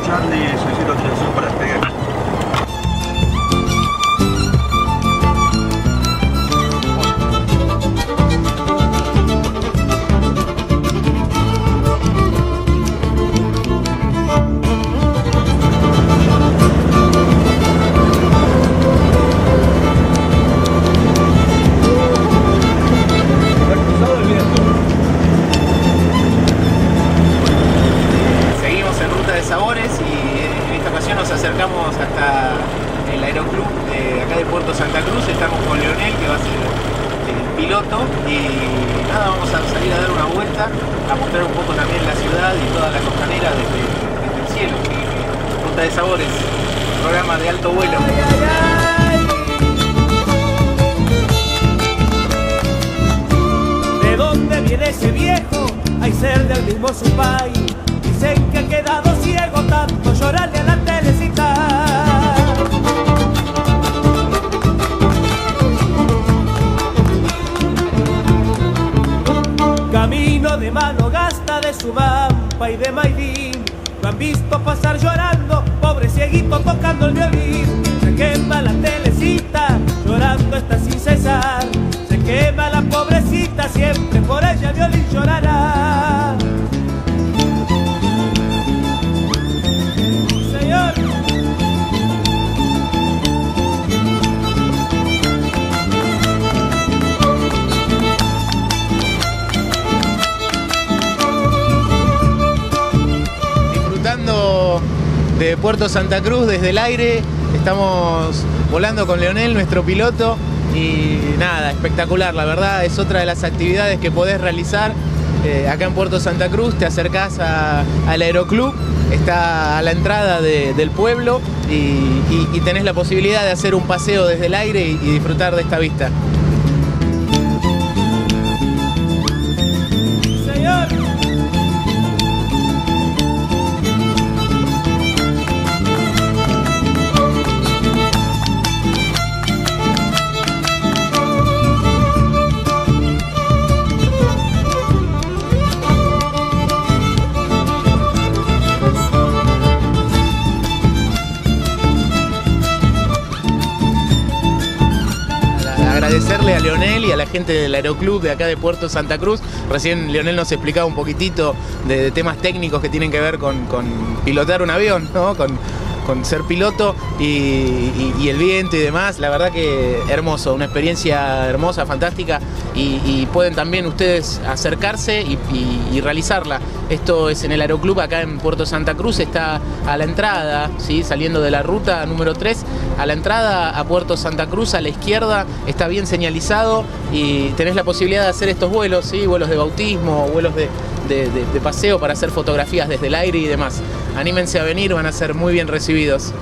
Charlie solicito autorización para despegar. Seguimos en Ruta de Sabores y en esta ocasión nos acercamos hasta el aeroclub de acá de Puerto Santa Cruz. Estamos con Leonel, que va a ser el piloto, y nada, vamos a salir a dar una vuelta, a mostrar un poco también la ciudad y toda la costanera desde el cielo. Ruta de Sabores, programa de alto vuelo. ¿De dónde viene ese viejo? Hay ser del mismo su país. Dicen que ha quedado ciego tanto llorarle a la telecita. Camino de mano gasta de Sumampa y de Maidín. Lo han visto pasar llorando, pobre cieguito tocando el violín. Se quema la telecita, llorando está sin cesar. Se quema la pobrecita, siempre por ella el violín llorará. Señor. Disfrutando de Puerto Santa Cruz desde el aire, estamos volando con Leonel, nuestro piloto, y nada, espectacular, la verdad es otra de las actividades que podés realizar acá en Puerto Santa Cruz. Te acercás al aeroclub, está a la entrada del pueblo y tenés la posibilidad de hacer un paseo desde el aire y disfrutar de esta vista. Señor. Agradecerle a Leonel y a la gente del aeroclub de acá de Puerto Santa Cruz. Recién Leonel nos explicaba un poquitito de temas técnicos que tienen que ver con pilotar un avión, ¿no? con ser piloto y el viento y demás. La verdad que hermoso, una experiencia hermosa, fantástica, y pueden también ustedes acercarse y realizarla. Esto es en el Aeroclub acá en Puerto Santa Cruz, está a la entrada, ¿sí? Saliendo de la ruta número 3, a la entrada a Puerto Santa Cruz, a la izquierda, está bien señalizado y tenés la posibilidad de hacer estos vuelos, ¿sí? Vuelos de bautismo, vuelos de paseo para hacer fotografías desde el aire y demás. Anímense a venir, van a ser muy bien recibidos.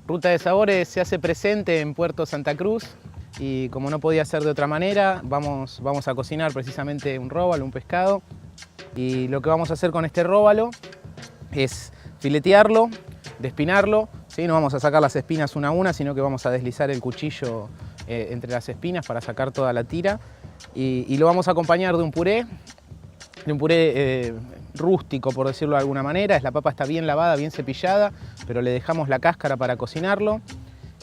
Ruta de Sabores se hace presente en Puerto Santa Cruz y como no podía ser de otra manera, vamos a cocinar precisamente un róbalo, un pescado, y lo que vamos a hacer con este róbalo es filetearlo, despinarlo, ¿sí? No vamos a sacar las espinas una a una, sino que vamos a deslizar el cuchillo entre las espinas para sacar toda la tira, y lo vamos a acompañar de un puré rústico, por decirlo de alguna manera. La papa está bien lavada, bien cepillada, pero le dejamos la cáscara para cocinarlo,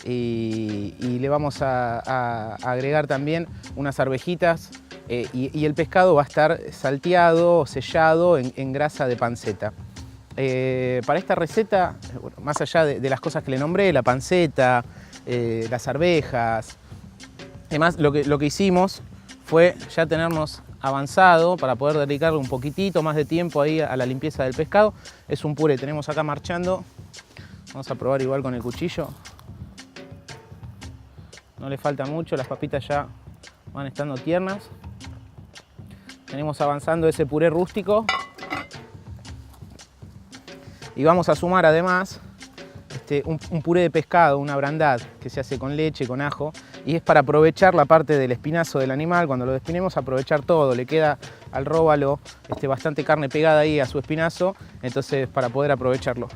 y le vamos a agregar también unas arvejitas, y el pescado va a estar salteado, sellado en grasa de panceta. Para esta receta, más allá de las cosas que le nombré, la panceta, las arvejas, además lo que hicimos fue ya tenernos avanzado para poder dedicarle un poquitito más de tiempo ahí a la limpieza del pescado. Es un puré, tenemos acá marchando, vamos a probar igual con el cuchillo. No le falta mucho, las papitas ya van estando tiernas. Tenemos avanzando ese puré rústico. Y vamos a sumar además un puré de pescado, una brandad que se hace con leche, con ajo, y es para aprovechar la parte del espinazo del animal. Cuando lo despinemos, aprovechar todo, le queda al róbalo bastante carne pegada ahí a su espinazo, entonces para poder aprovecharlo.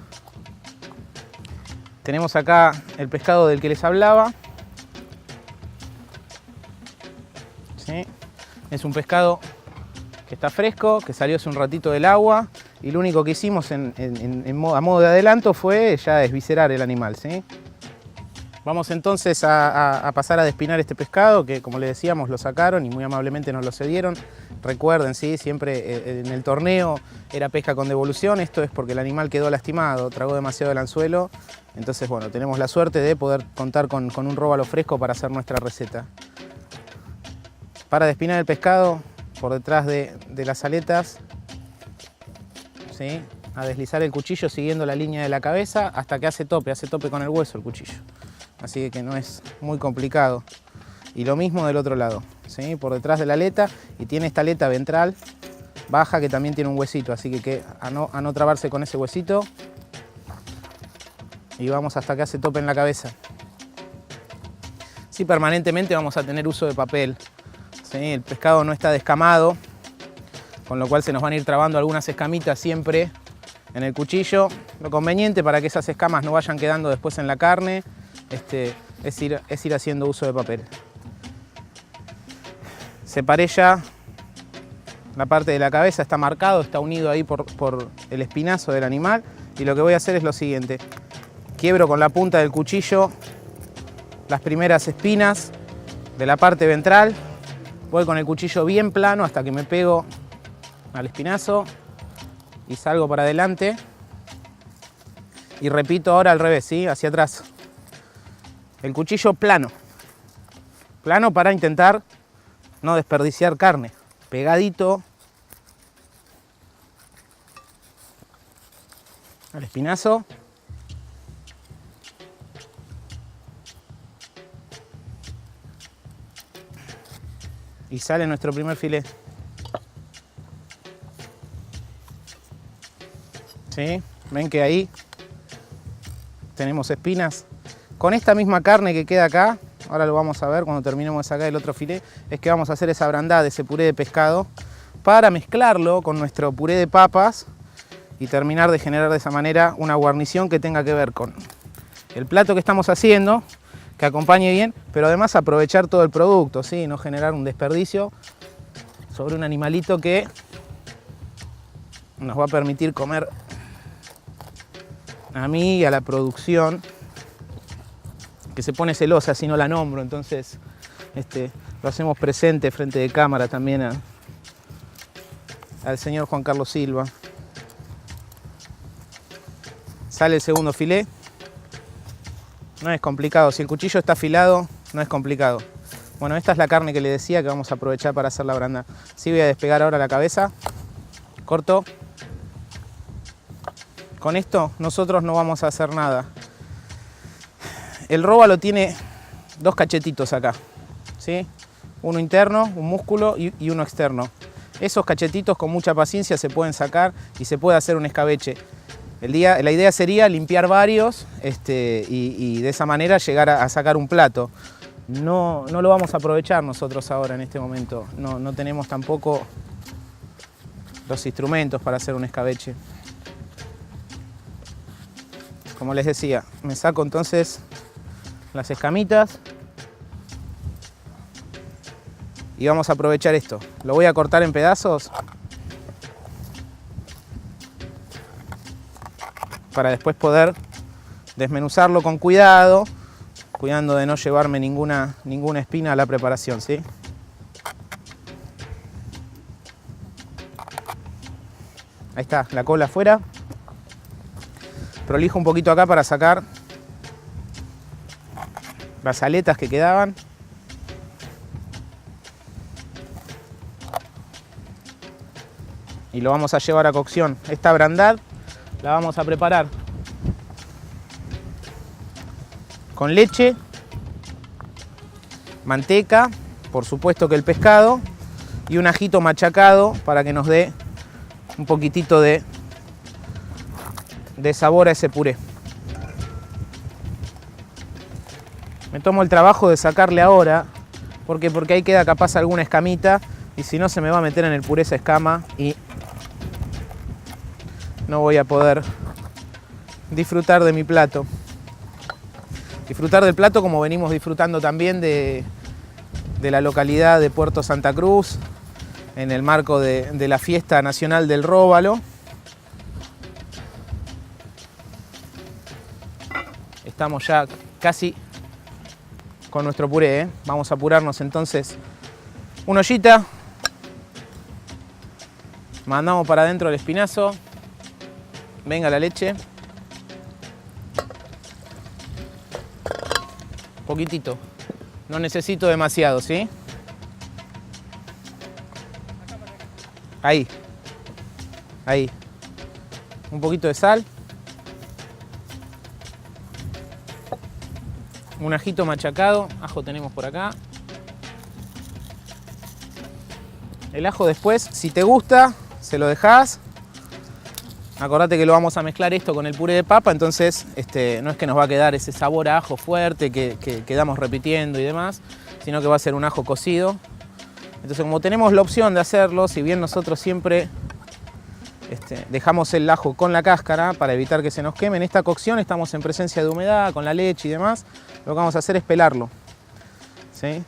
Tenemos acá el pescado del que les hablaba. ¿Sí? Es un pescado que está fresco, que salió hace un ratito del agua, y lo único que hicimos a modo de adelanto fue ya desviscerar el animal, ¿sí? Vamos entonces a pasar a despinar este pescado, que como les decíamos lo sacaron y muy amablemente nos lo cedieron. Recuerden, ¿sí? Siempre en el torneo era pesca con devolución. Esto es porque el animal quedó lastimado, tragó demasiado el anzuelo. Entonces, bueno, tenemos la suerte de poder contar con un róbalo fresco para hacer nuestra receta. Para despinar el pescado, por detrás de las aletas, ¿sí? A deslizar el cuchillo siguiendo la línea de la cabeza hasta que hace tope con el hueso el cuchillo. Así que no es muy complicado. Y lo mismo del otro lado, ¿sí? Por detrás de la aleta, y tiene esta aleta ventral baja que también tiene un huesito, así que a no trabarse con ese huesito. Y vamos hasta que hace tope en la cabeza. Sí, permanentemente vamos a tener uso de papel, ¿sí? El pescado no está descamado, con lo cual se nos van a ir trabando algunas escamitas siempre en el cuchillo. Lo conveniente para que esas escamas no vayan quedando después en la carne es ir haciendo uso de papel. Separé ya la parte de la cabeza, está marcado, está unido ahí por el espinazo del animal, y lo que voy a hacer es lo siguiente. Quiebro con la punta del cuchillo las primeras espinas de la parte ventral, voy con el cuchillo bien plano hasta que me pego al espinazo y salgo para adelante, y repito ahora al revés, ¿sí? Hacia atrás. El cuchillo plano para intentar no desperdiciar carne, pegadito al espinazo. Y sale nuestro primer filé. ¿Sí? Ven que ahí tenemos espinas. Con esta misma carne que queda acá, ahora lo vamos a ver cuando terminemos de sacar el otro filé, es que vamos a hacer esa brandada, ese puré de pescado, para mezclarlo con nuestro puré de papas y terminar de generar de esa manera una guarnición que tenga que ver con el plato que estamos haciendo, que acompañe bien, pero además aprovechar todo el producto, ¿sí? No generar un desperdicio sobre un animalito que nos va a permitir comer a mí y a la producción, que se pone celosa si no la nombro, entonces lo hacemos presente frente de cámara también al señor Juan Carlos Silva. Sale el segundo filé. No es complicado, si el cuchillo está afilado, no es complicado. Bueno, esta es la carne que le decía que vamos a aprovechar para hacer la branda. Sí, voy a despegar ahora la cabeza. Corto. Con esto nosotros no vamos a hacer nada. El róbalo tiene dos cachetitos acá, ¿sí? Uno interno, un músculo y uno externo. Esos cachetitos con mucha paciencia se pueden sacar y se puede hacer un escabeche. La idea sería limpiar varios y de esa manera llegar a sacar un plato. No lo vamos a aprovechar nosotros ahora en este momento. No tenemos tampoco los instrumentos para hacer un escabeche. Como les decía, me saco entonces las escamitas y vamos a aprovechar esto. Lo voy a cortar en pedazos para después poder desmenuzarlo con cuidado, cuidando de no llevarme ninguna espina a la preparación, ¿sí? Ahí está, la cola afuera. Prolijo un poquito acá para sacar las aletas que quedaban. Y lo vamos a llevar a cocción. Esta brandad la vamos a preparar con leche, manteca, por supuesto que el pescado, y un ajito machacado para que nos dé un poquitito de sabor a ese puré. Me tomo el trabajo de sacarle ahora, porque ahí queda capaz alguna escamita y si no se me va a meter en el puré esa escama y no voy a poder disfrutar de mi plato. Disfrutar del plato como venimos disfrutando también de la localidad de Puerto Santa Cruz, en el marco de la Fiesta Nacional del Róbalo. Estamos ya casi con nuestro puré, ¿eh? Vamos a apurarnos entonces. Una ollita. Mandamos para adentro el espinazo. Venga la leche. Poquitito. No necesito demasiado, ¿sí? Ahí. Ahí. Un poquito de sal. Un ajito machacado. Ajo tenemos por acá. El ajo después, si te gusta, se lo dejás. Acordate que lo vamos a mezclar esto con el puré de papa, entonces no es que nos va a quedar ese sabor a ajo fuerte que quedamos repitiendo y demás, sino que va a ser un ajo cocido. Entonces, como tenemos la opción de hacerlo, si bien nosotros siempre dejamos el ajo con la cáscara para evitar que se nos queme, en esta cocción estamos en presencia de humedad, con la leche y demás, lo que vamos a hacer es pelarlo, ¿sí?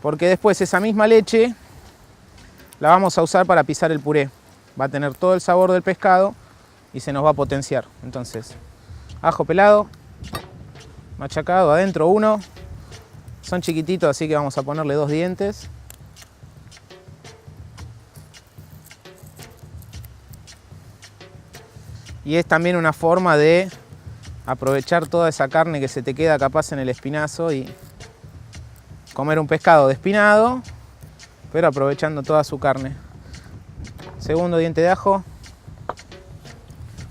Porque después esa misma leche la vamos a usar para pisar el puré. Va a tener todo el sabor del pescado y se nos va a potenciar. Entonces, ajo pelado, machacado, adentro uno. Son chiquititos, así que vamos a ponerle 2 dientes. Y es también una forma de aprovechar toda esa carne que se te queda capaz en el espinazo y comer un pescado despinado, pero aprovechando toda su carne. Segundo diente de ajo.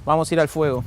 Vamos a ir al fuego.